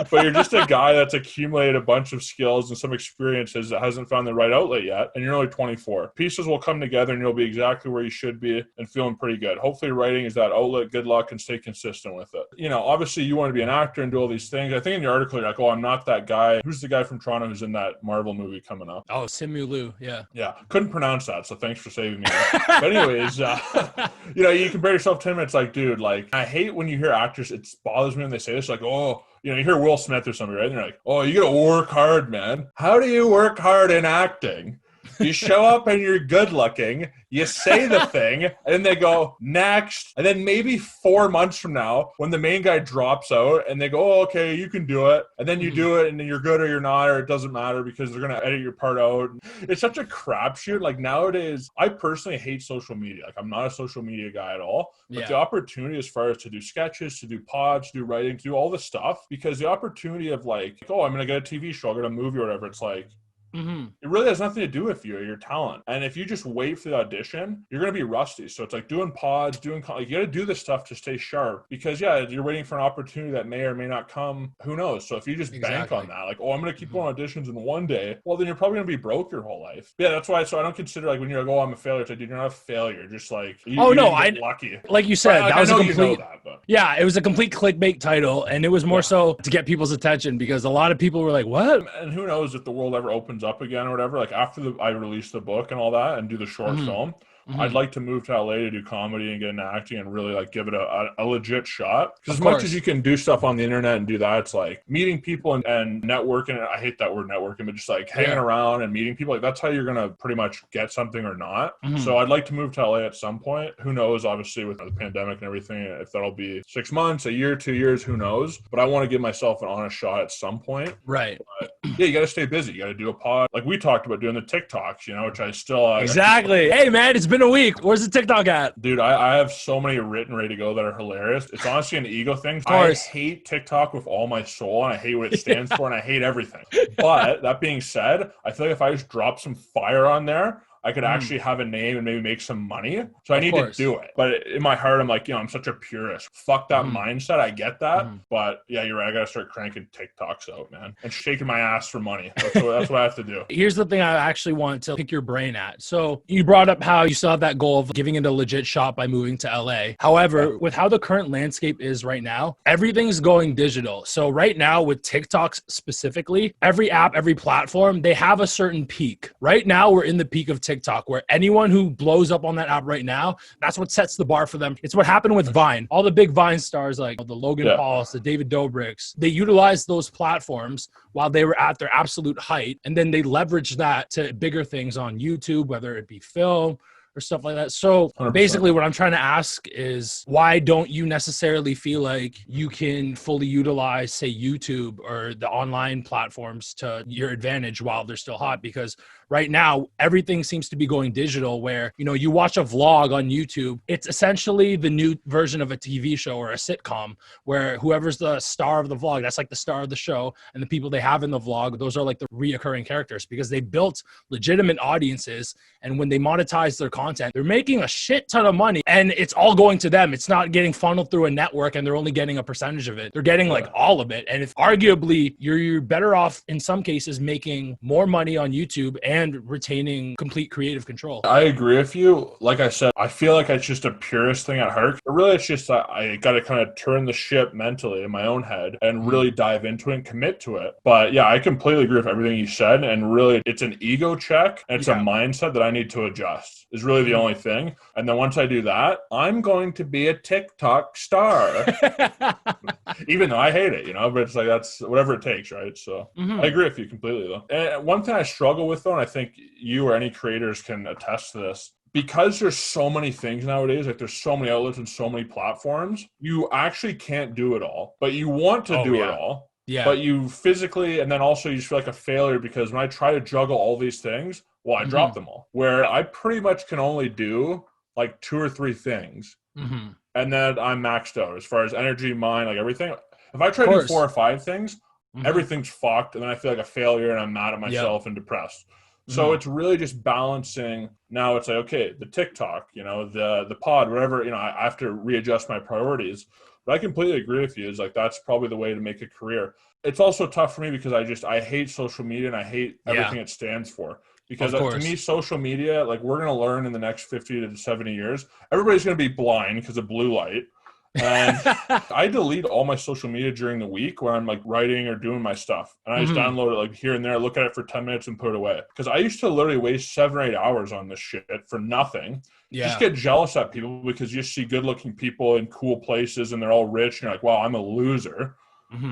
But you're just a guy that's accumulated a bunch of skills and some experiences that hasn't found the right outlet yet, and you're only 24. Pieces will come together and you'll be exactly where you should be and feeling pretty good. Hopefully writing is that outlet. Good luck and stay consistent with it. Obviously you want to be an actor and do all these things. I think in your article you're like, oh, I'm not that guy. Who's the guy from Toronto who's in that Marvel movie coming up? Oh, Simu Liu. Yeah. Couldn't pronounce that, so thanks for saving me. But anyways, you compare yourself to him. It's like, dude, like I hate when you hear actors. It bothers me when they say this, like, oh, you hear Will Smith or somebody, right? And they're like, oh, you got to work hard, man. How do you work hard in acting? You show up and you're good looking. You say the thing, and then they go, next. And then maybe 4 months from now, when the main guy drops out, and they go, oh, okay, you can do it. And then you do it, and then you're good or you're not, or it doesn't matter because they're going to edit your part out. It's such a crapshoot. Like nowadays, I personally hate social media. Like I'm not a social media guy at all. But the opportunity as far as to do sketches, to do pods, to do writing, to do all this stuff, because the opportunity of like, oh, I'm going to get a TV show, I'll get a movie or whatever. It's like, it really has nothing to do with you or your talent. And if you just wait for the audition, you're going to be rusty. So it's like doing pods, you got to do this stuff to stay sharp because, you're waiting for an opportunity that may or may not come. Who knows? So if you just bank on that, like, oh, I'm going to keep going auditions in one day, well, then you're probably going to be broke your whole life. Yeah, that's why. So I don't consider like when you're like, oh, I'm a failure. It's like, dude, you're not a failure. Just like, I'm lucky. Like you said, that was a complete, it was a complete clickbait title. And it was more so to get people's attention because a lot of people were like, what? And who knows if the world ever opens up again or whatever. Like after I release the book and all that and do the short film, I'd like to move to LA to do comedy and get into acting and really like give it a legit shot. Because as much as you can do stuff on the internet and do that, it's like meeting people and networking. I hate that word networking, but just like hanging around and meeting people. Like that's how you're going to pretty much get something or not. So I'd like to move to LA at some point. Who knows, obviously with the pandemic and everything, if that'll be 6 months, a year, 2 years, who knows? But I want to give myself an honest shot at some point. Right. But, you got to stay busy. You got to do a pod. Like we talked about doing the TikToks, which I still... Exactly. Hey, man, it's been a week. Where's the TikTok at? Dude, I have so many written ready to go that are hilarious. It's honestly an ego thing. I hate TikTok with all my soul, and I hate what it stands for, and I hate everything. But that being said, I feel like if I just drop some fire on there, I could actually have a name and maybe make some money. So I need to do it. But in my heart, I'm like, I'm such a purist. Fuck that mindset. I get that. But yeah, you're right. I got to start cranking TikToks out, man. And shaking my ass for money. That's what I have to do. Here's the thing I actually want to pick your brain at. So you brought up how you still have that goal of giving it a legit shot by moving to LA. However, with how the current landscape is right now, everything's going digital. So right now with TikToks specifically, every app, every platform, they have a certain peak. Right now, we're in the peak of TikTok, where anyone who blows up on that app right now, that's what sets the bar for them. It's what happened with Vine. All the big Vine stars like the Logan Pauls, the David Dobrik's, they utilized those platforms while they were at their absolute height. And then they leveraged that to bigger things on YouTube, whether it be film or stuff like that. So 100%. basically what I'm trying to ask is, why don't you necessarily feel like you can fully utilize, say, YouTube or the online platforms to your advantage while they're still hot? Because right now, everything seems to be going digital, where, you know, you watch a vlog on YouTube, it's essentially the new version of a TV show or a sitcom, where whoever's the star of the vlog, that's like the star of the show, and the people they have in the vlog, those are like the reoccurring characters, because they built legitimate audiences, and when they monetize their content, they're making a shit ton of money, and it's all going to them. It's not getting funneled through a network and they're only getting a percentage of it. They're getting like all of it. And if arguably you're better off in some cases making more money on YouTube and retaining complete creative control. I agree with you. Like I said, I feel like it's just a purist thing at heart. But really, it's just that I got to kind of turn the ship mentally in my own head and really dive into it and commit to it. But yeah, I completely agree with everything you said. And really, it's an ego check. And it's a mindset that I need to adjust is really the only thing. And then once I do that, I'm going to be a TikTok star. Even though I hate it, you know, but it's like, that's whatever it takes, right? So I agree with you completely, though. And one thing I struggle with, though, and I think you or any creators can attest to this, because there's so many things nowadays, like there's so many outlets and so many platforms, you actually can't do it all, but you want to do it all. Yeah. But you physically, and then also you just feel like a failure, because when I try to juggle all these things, well, I drop them all, where I pretty much can only do like 2 or 3 things. And then I'm maxed out as far as energy, mind, like everything. If I try to do 4 or 5 things, everything's fucked. And then I feel like a failure and I'm mad at myself and depressed. So it's really just balancing. Now it's like, okay, the TikTok, you know, the pod, whatever, you know, I have to readjust my priorities. But I completely agree with you. It's like, that's probably the way to make a career. It's also tough for me because I hate social media and I hate everything it stands for. Because to me, social media, like we're going to learn in the next 50 to 70 years, everybody's going to be blind because of blue light. And I delete all my social media during the week where I'm like writing or doing my stuff. And I just download it like here and there, look at it for 10 minutes and put it away. Because I used to literally waste 7 or 8 hours on this shit for nothing. Just get jealous at people because you see good looking people in cool places and they're all rich. And you're like, wow, I'm a loser.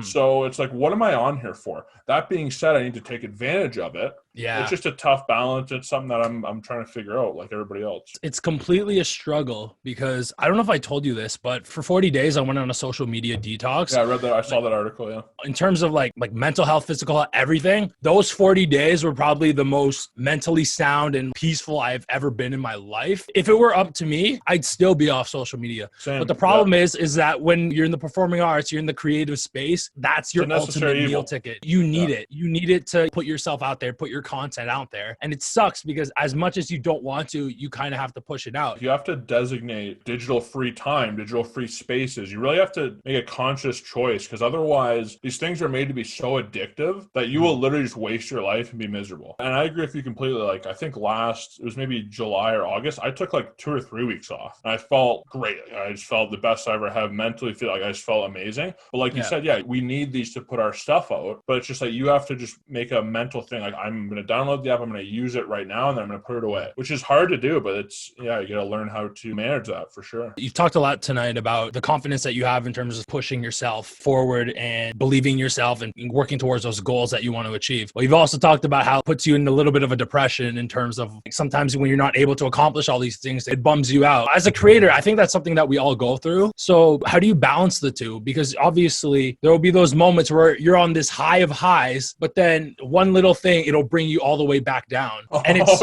So it's like, what am I on here for? That being said, I need to take advantage of it. Yeah. It's just a tough balance. It's something that I'm trying to figure out like everybody else. It's completely a struggle because I don't know if I told you this, but for 40 days I went on a social media detox. Yeah, I read that. I saw that article, yeah. In terms of like mental health, physical health, everything, those 40 days were probably the most mentally sound and peaceful I've ever been in my life. If it were up to me, I'd still be off social media. Same. But the problem is that when you're in the performing arts, you're in the creative space, that's your ultimate meal ticket. You need it. You need it to put yourself out there, put your content out there. And it sucks because as much as you don't want to, you kind of have to push it out. You have to designate digital free time, digital free spaces. You really have to make a conscious choice because otherwise these things are made to be so addictive that you will literally just waste your life and be miserable. And I agree with you completely. Like I think it was maybe July or August, I took like 2 or 3 weeks off and I felt great. I just felt the best I ever have mentally. Feel like I just felt amazing. But like you said, we need these to put our stuff out, but it's just like you have to just make a mental thing. Like I'm going to download the app, I'm going to use it right now, and then I'm going to put it away, which is hard to do, but it's, you got to learn how to manage that for sure. You've talked a lot tonight about the confidence that you have in terms of pushing yourself forward and believing yourself and working towards those goals that you want to achieve. Well, you've also talked about how it puts you in a little bit of a depression in terms of sometimes when you're not able to accomplish all these things, it bums you out. As a creator, I think that's something that we all go through. So how do you balance the two? Because obviously there will be those moments where you're on this high of highs, but then one little thing, it'll bring you all the way back down. And it's,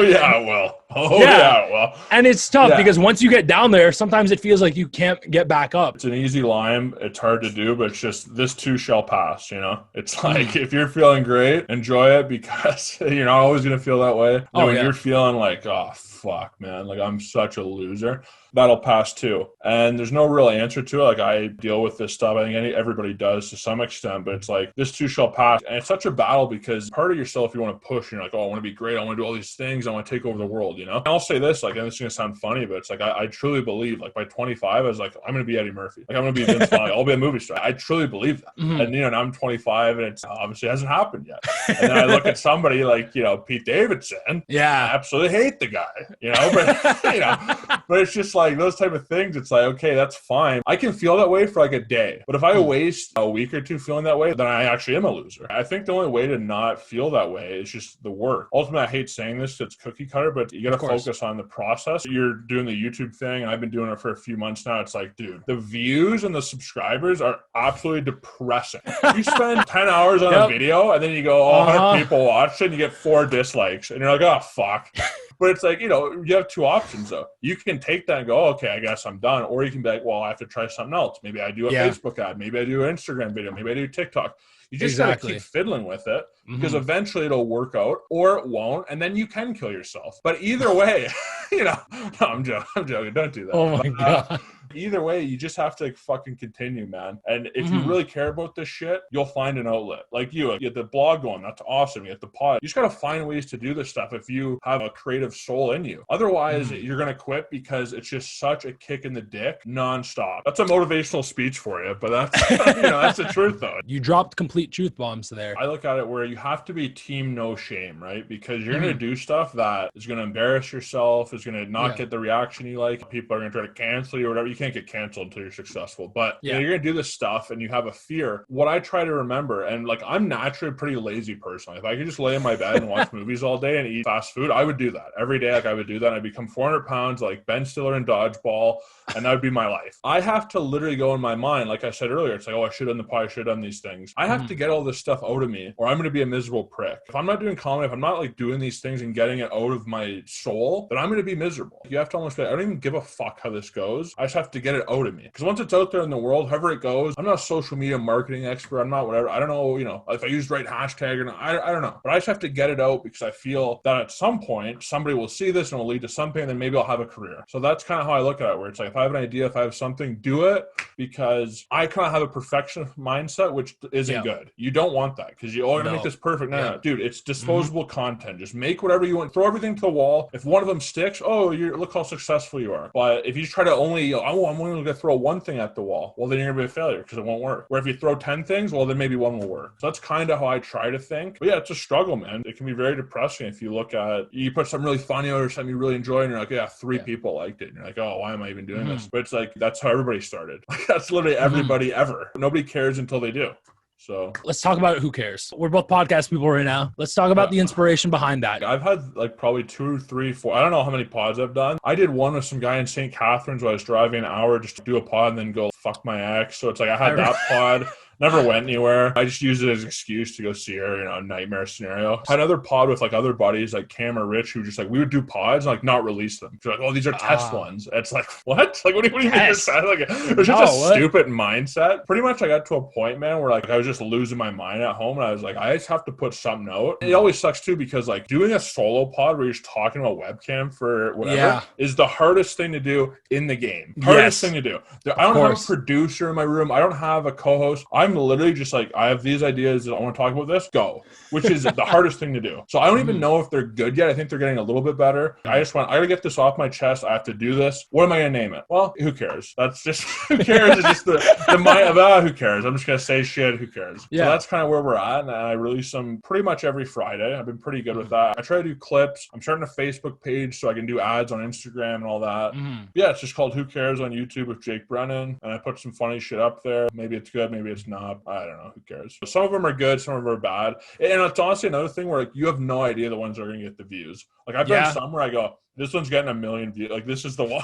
and it's tough because once you get down there, sometimes it feels like you can't get back up. It's an easy line. It's hard to do, but it's just this too shall pass, you know? It's like if you're feeling great, enjoy it because you're not always going to feel that way. When you're feeling like, oh, fuck, man, like I'm such a loser, that'll pass too. And there's no real answer to it. Like I deal with this stuff. I think everybody does to some extent, but it's like this too shall pass. And it's such a battle because part of yourself, you want to push and you're like, oh, I want to be great. I want to do all these things. I want to take over the world, you know? And I'll say this, like, and this is going to sound funny, but it's like, I truly believe like by 25, I was like, I'm going to be Eddie Murphy. Like I'm going to be Vince Vaughn. I'll be a movie star. I truly believe that. And, you know, now I'm 25 and it's obviously hasn't happened yet. And then I look at somebody like, you know, Pete Davidson. I absolutely hate the guy. but but it's just like those type of things. It's like, okay, that's fine. I can feel that way for like a day, but if I waste a week or two feeling that way, then I actually am a loser. I think the only way to not feel that way is just the work. Ultimately, I hate saying this, it's cookie cutter, but you got to focus on the process. You're doing the YouTube thing, and I've been doing it for a few months now. It's like, dude, the views and the subscribers are absolutely depressing. You spend 10 hours on a video, and then you go, 100 people watched it, and you get 4 dislikes, and you're like, oh, fuck. But it's like, you have 2 options, though. You can take that and go, okay, I guess I'm done. Or you can be like, well, I have to try something else. Maybe I do a Facebook ad. Maybe I do an Instagram video. Maybe I do TikTok. You just got to keep fiddling with it because eventually it'll work out or it won't. And then you can kill yourself. But either way, no, I'm joking. Don't do that. Oh, my God. Either way, you just have to fucking continue, man. And if you really care about this shit, you'll find an outlet. Like you get the blog going. That's awesome. You get the pod. You just got to find ways to do this stuff if you have a creative soul in you. Otherwise, you're going to quit because it's just such a kick in the dick nonstop. That's a motivational speech for you, but that's, that's the truth, though. You dropped complete truth bombs there. I look at it where you have to be team no shame, right? Because you're going to do stuff that is going to embarrass yourself, is going to not get the reaction you like. People are going to try to cancel you or whatever. You can't get canceled until you're successful, but you're going to do this stuff and you have a fear. What I try to remember, and like I'm naturally a pretty lazy person. If I could just lay in my bed and watch movies all day and eat fast food, I would do that every day. Like I would do that. I'd become 400 pounds like Ben Stiller in Dodgeball, and that would be my life. I have to literally go in my mind, like I said earlier, it's like, oh, I should have done the pie, I should have done these things. I have to get all this stuff out of me or I'm going to be a miserable prick. If I'm not doing comedy, if I'm not like doing these things and getting it out of my soul, then I'm going to be miserable. You have to almost be like, I don't even give a fuck how this goes. I just have to get it out of me. Because once it's out there in the world, however it goes, I'm not a social media marketing expert. I'm not whatever. I don't know, if I use the right hashtag or not. I don't know. But I just have to get it out because I feel that at some point, somebody will see this and it will lead to something, and then maybe I'll have a career. So that's kind of how I look at it, where it's like, if I have an idea, if I have something, do it, because I kind of have a perfectionist mindset, which isn't good. You don't want that because you're going to make this perfect. No, dude, it's disposable content. Just make whatever you want. Throw everything to the wall. If one of them sticks, look how successful you are. But if you try to only, I'm only going to throw one thing at the wall, well, then you're going to be a failure because it won't work. Where if you throw 10 things, well, then maybe one will work. So that's kind of how I try to think. But yeah, it's a struggle, man. It can be very depressing if you look at, you put something really funny out or something you really enjoy, and you're like, 3 people liked it. And you're like, oh, why am I even doing this? But it's like, that's how everybody started. That's literally everybody ever. Nobody cares until they do. So let's talk about who cares. We're both podcast people right now. Let's talk about the inspiration behind that. I've had like probably 2, 3, 4. I don't know how many pods I've done. I did one with some guy in St. Catharines where I was driving an hour just to do a pod and then go fuck my ex. So it's like I had that pod. Never went anywhere. I just used it as an excuse to go see her, a nightmare scenario. Had another pod with like other buddies like Cam or Rich who just like, we would do pods and like not release them. They're like, oh, these are test ones. It's like, what? Like, what do you mean? Like, it was just a stupid mindset. Pretty much I got to a point, man, where like I was just losing my mind at home and I was like, I just have to put something out. It always sucks too because like doing a solo pod where you're just talking about webcam for whatever is the hardest thing to do in the game. Hardest thing to do. I don't have a producer in my room. I don't have a co-host. I'm literally just like, I have these ideas that I want to talk about this, go, which is the hardest thing to do. So I don't even know if they're good yet. I think they're getting a little bit better. I got to get this off my chest. I have to do this. What am I going to name it? Well, who cares? That's just, who cares? It's just the mind of, who cares? I'm just going to say shit. Who cares? Yeah. So that's kind of where we're at. And I release them pretty much every Friday. I've been pretty good with that. I try to do clips. I'm starting a Facebook page so I can do ads on Instagram and all that. Yeah, it's just called Who Cares on YouTube with Jake Brennan. And I put some funny shit up there. Maybe it's good. Maybe it's not. I don't know. Who cares? Some of them are good. Some of them are bad. And it's honestly another thing where like you have no idea the ones that are going to get the views. Like I've done some where I go, this one's getting 1 million views. Like this is the one.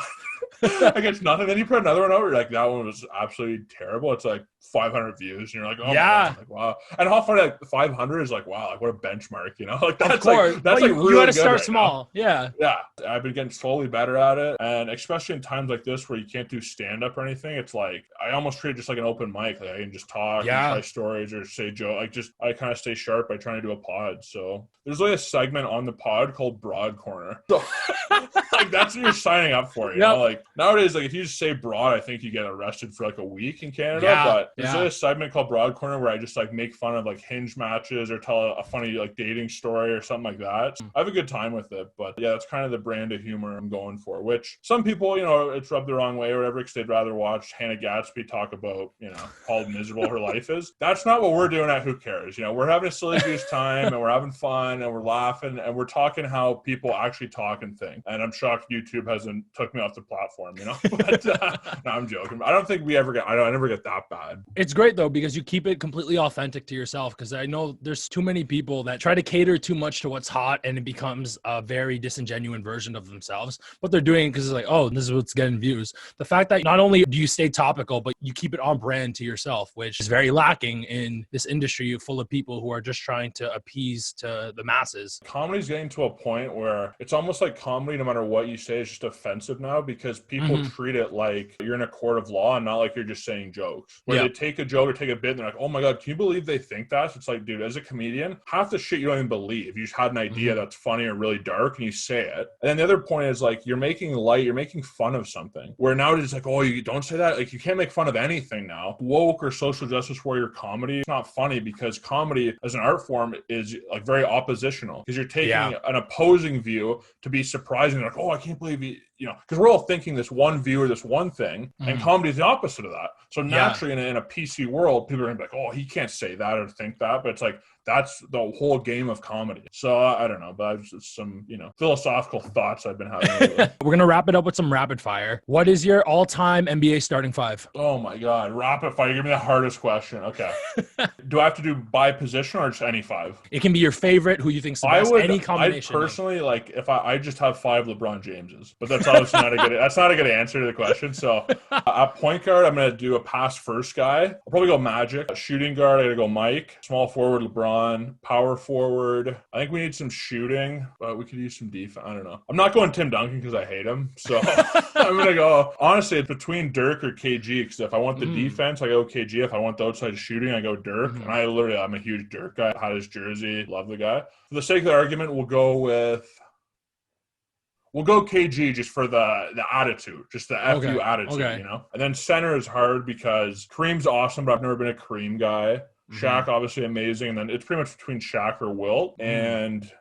Like it's nothing. Then you put another one over. Like that one was absolutely terrible. It's like 500 views, and you're like, oh yeah, like wow. And how funny, like 500 is like wow, like what a benchmark, Like that's like that's like really you got to good start right small. Now. Yeah. I've been getting slowly better at it, and especially in times like this where you can't do stand up or anything, it's like I almost treat it just like an open mic. Like I can just talk, and try stories, or say joke. Like just I kind of stay sharp by trying to do a pod. So there's like a segment on the pod called Broad Corner. So like that's what you're signing up for. You know, like nowadays, like if you just say broad, I think you get arrested for like a week in Canada. But there's a segment called Broad Corner where I just like make fun of like hinge matches or tell a funny like dating story or something like that. I have a good time with it. But yeah, that's kind of the brand of humor I'm going for, which some people, it's rubbed the wrong way or whatever because they'd rather watch Hannah Gatsby talk about, how miserable her life is. That's not what we're doing at Who Cares. We're having a silly goose time and we're having fun and we're laughing and we're talking how people actually talk and think. And I'm shocked YouTube hasn't took me off the platform, you know. But no, I'm joking. I don't think I never get that bad. It's great though, because you keep it completely authentic to yourself. Because I know there's too many people that try to cater too much to what's hot, and it becomes a very disingenuous version of themselves. But they're doing it because it's like, oh, this is what's getting views. The fact that not only do you stay topical, but you keep it on brand to yourself, which is very lacking in this industry full of people who are just trying to appease to the masses. Comedy's getting to a point where it's almost like comedy, no matter what you say, is just offensive now, because people treat it like you're in a court of law and not like you're just saying jokes. Where they take a joke or take a bit and they're like, oh my God, can you believe they think that? So it's like, dude, as a comedian, half the shit you don't even believe. You just had an idea that's funny or really dark and you say it. And then the other point is like, you're making fun of something. Where now it's like, oh, you don't say that. Like, you can't make fun of anything now. Woke or social justice warrior comedy, it's not funny, because comedy as an art form is like very oppositional, because you're taking an opposing view to be surprising. Like, oh, I can't believe you know, because we're all thinking this one view or this one thing, and comedy is the opposite of that. So naturally, in a PC world, people are gonna be like, oh, he can't say that or think that, but it's like, that's the whole game of comedy. So I don't know, but just some, you know, philosophical thoughts I've been having. We're going to wrap it up with some rapid fire. What is your all-time NBA starting five? Oh my God, rapid fire. Give me the hardest question. Okay. Do I have to do by position or just any five? It can be your favorite, who you think's the best, any combination. I personally, like, if I just have 5 LeBron Jameses, but that's obviously not a good answer to the question. So at point guard, I'm going to do a pass first guy. I'll probably go Magic. Shooting guard, I got to go Mike. Small forward, LeBron. Power forward, I think we need some shooting, but we could use some defense. I don't know. I'm not going Tim Duncan because I hate him. So I'm going to go, honestly, it's between Dirk or KG, because if I want the defense, I go KG. If I want the outside shooting, I go Dirk. And I'm a huge Dirk guy. I had his jersey. Love the guy. For the sake of the argument, we'll go KG just for the attitude, just the FU attitude, you know? And then center is hard because Kareem's awesome, but I've never been a Kareem guy. Shaq, obviously amazing. And then it's pretty much between Shaq or Wilt. And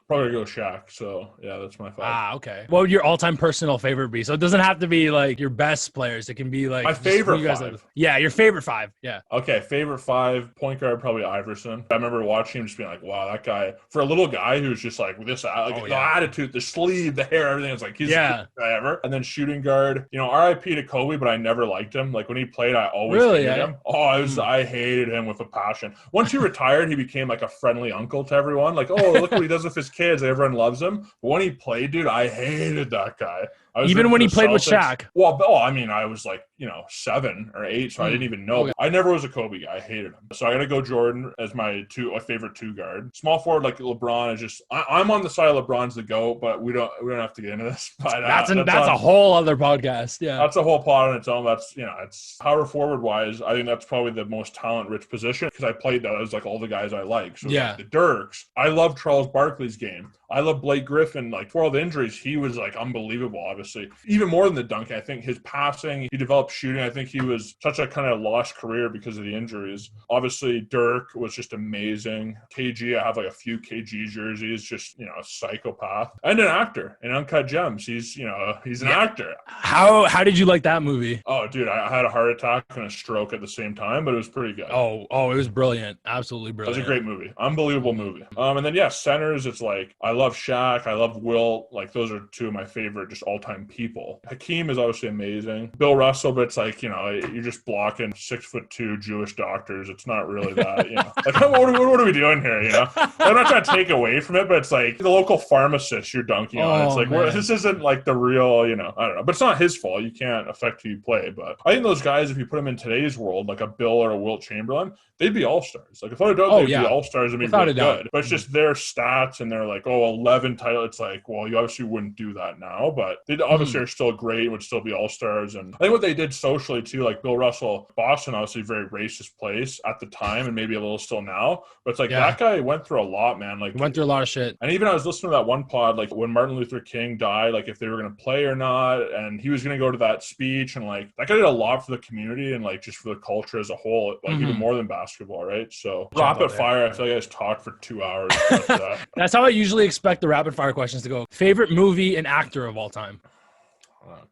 probably go Shaq. So, yeah, that's my 5. Okay. What would your all-time personal favorite be? So it doesn't have to be like your best players. It can be like my favorite 5. Yeah, your favorite 5. Yeah. Okay, favorite 5. Point guard, probably Iverson. I remember watching him just being like, wow, that guy, for a little guy who's just like this, the attitude, the sleeve, the hair, everything. It's like, he's the best guy ever. And then shooting guard, you know, RIP to Kobe, but I never liked him. Like, when he played, I always hated him. Oh, I hated him with a passion. Once he retired, he became like a friendly uncle to everyone. Like, oh, look what he does with his kids. Everyone loves him. But when he played, dude, I hated that guy. Even when he played with Shaq. Well, I mean, I was like, 7 or 8, so I didn't even know. Okay. I never was a Kobe guy. I hated him. So I got to go Jordan as my favorite 2 guard. Small forward, like LeBron is just, I'm on the side of LeBron's the GOAT, but we don't have to get into this. But that's a whole other podcast. Yeah. That's a whole pod on its own. That's, it's power forward wise. I think that's probably the most talent rich position, because I played that as like all the guys I like. So like the Dirks. I love Charles Barkley's game. I love Blake Griffin. Like, for all the injuries, he was like unbelievable, obviously. Even more than the dunking, I think his passing, he developed shooting. I think he was such a kind of lost career because of the injuries. Obviously, Dirk was just amazing. KG, I have like a few KG jerseys, just, a psychopath. And an actor in Uncut Gems. He's an actor. How did you like that movie? Oh, dude, I had a heart attack and a stroke at the same time, but it was pretty good. Oh, it was brilliant. Absolutely brilliant. It was a great movie. Unbelievable movie. And then, centers, it's like, I love Shaq. I love Wilt. Like, those are 2 of my favorite just all-time people. Hakeem is obviously amazing. Bill Russell, but it's like, you're just blocking 6'2" Jewish doctors. It's not really that, Like, what are we doing here, I'm not trying to take away from it, but it's like the local pharmacist you're dunking on. It's like, this isn't like the real, I don't know. But it's not his fault. You can't affect who you play. But I think those guys, if you put them in today's world, like a Bill or a Wilt Chamberlain, they'd be all-stars. Like, without a doubt, they'd be all-stars. I mean, really good. But it's just their stats, and they're like, 11 title. It's like, well, you obviously wouldn't do that now, but they obviously are still great, would still be all-stars. And I think what they did socially too, like Bill Russell, Boston, obviously a very racist place at the time, and maybe a little still now, but it's like that guy went through a lot, man. Like, he went through a lot of shit. And even I was listening to that one pod, like when Martin Luther King died, like if they were going to play or not, and he was going to go to that speech, and like that guy did a lot for the community and like just for the culture as a whole, like even more than basketball, right? So rapid fire, I feel like I just talked for 2 hours. That's how I usually expect the rapid fire questions to go. Favorite movie and actor of all time?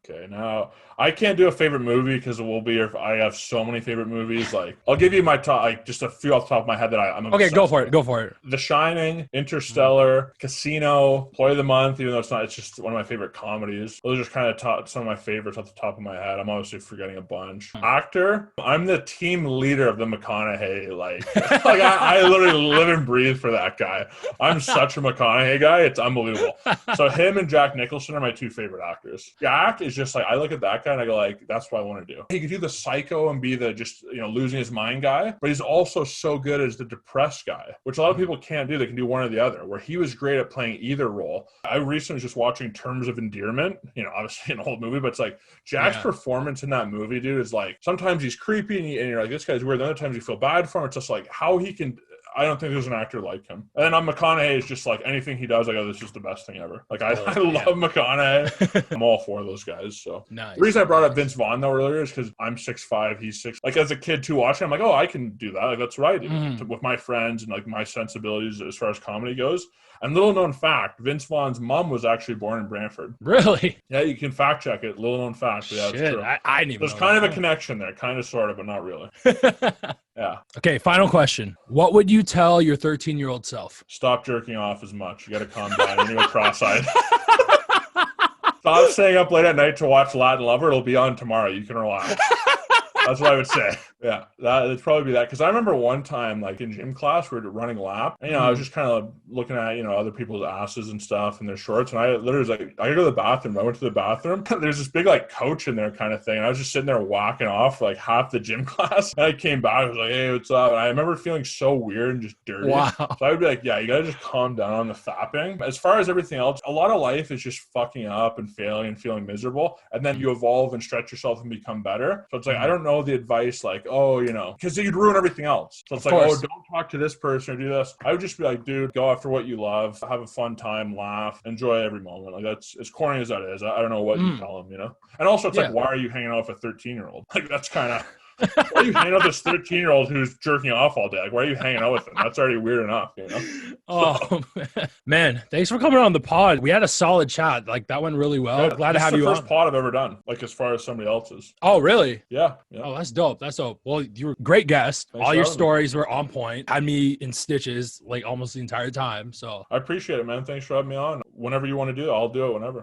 Okay, now I can't do a favorite movie because it will be. I have so many favorite movies. Like I'll give you my top, like just a few off the top of my head that I'm Okay, obsessed go for with. it. Go for it. The Shining, Interstellar, Casino, Employee of the Month. Even though it's not, it's just one of my favorite comedies. Those are just kind of some of my favorites off the top of my head. I'm obviously forgetting a bunch. Actor, I'm the team leader of the McConaughey. Like I literally live and breathe for that guy. I'm such a McConaughey guy. It's unbelievable. So him and Jack Nicholson are my two favorite actors. Jack is just like, I look at that guy and I go like, that's what I want to do. He could do the psycho and be the just, losing his mind guy, but he's also so good as the depressed guy, which a lot of people can't do. They can do one or the other, where he was great at playing either role. I recently was just watching Terms of Endearment, obviously an old movie, but it's like Jack's performance in that movie, dude, is like, sometimes he's creepy and you're like, this guy's weird. Then other times you feel bad for him. It's just like how he can, I don't think there's an actor like him. And then on McConaughey is just like anything he does, I go, this is the best thing ever. Like I love McConaughey. I'm all for those guys. So nice. The reason I brought up Vince Vaughn though earlier is because I'm 6'5", he's 6. Like as a kid too watching, I'm like, oh, I can do that. Like that's what I do with my friends and like my sensibilities as far as comedy goes. And little known fact, Vince Vaughn's mom was actually born in Brantford. Really? Yeah, you can fact check it. Little known fact, but yeah, it's true. I didn't even There's know kind that. of a connection there, kind of, sort of, but not really. Yeah. Okay, final question. What would you tell your 13-year-old self? Stop jerking off as much. You got to calm down. You're going to go cross-eyed. Stop staying up late at night to watch Latin Lover. It'll be on tomorrow. You can relax. That's what I would say. Yeah, that'd probably be that. Because I remember one time, like in gym class, we were running lap. And, I was just kind of looking at, other people's asses and stuff and their shorts. And I literally was like, I gotta go to the bathroom. I went to the bathroom. There's this big like couch in there kind of thing. And I was just sitting there whacking off for like half the gym class. And I came back. I was like, hey, what's up? And I remember feeling so weird and just dirty. Wow. So I would be like, yeah, you gotta just calm down on the fapping. As far as everything else, a lot of life is just fucking up and failing and feeling miserable. And then you evolve and stretch yourself and become better. So it's like, I don't know the advice like, oh, because you'd ruin everything else. So it's like, oh, don't talk to this person or do this. I would just be like, dude, go after what you love, have a fun time, laugh, enjoy every moment. Like that's as corny as that is. I don't know what you tell them, And also it's like, why are you hanging out with a 13-year-old? Like that's kind of, why are you hanging out with this 13-year-old who's jerking off all day? Like, why are you hanging out with him? That's already weird enough, Oh, man. Thanks for coming on the pod. We had a solid chat. Like, that went really well. Yeah, glad to have you on. This is the first pod I've ever done, like, as far as somebody else's. Oh, really? Yeah. Oh, that's dope. Well, you were a great guest. Thanks all your stories were on point. Had me in stitches, like, almost the entire time. So I appreciate it, man. Thanks for having me on. Whenever you want to do it, I'll do it whenever.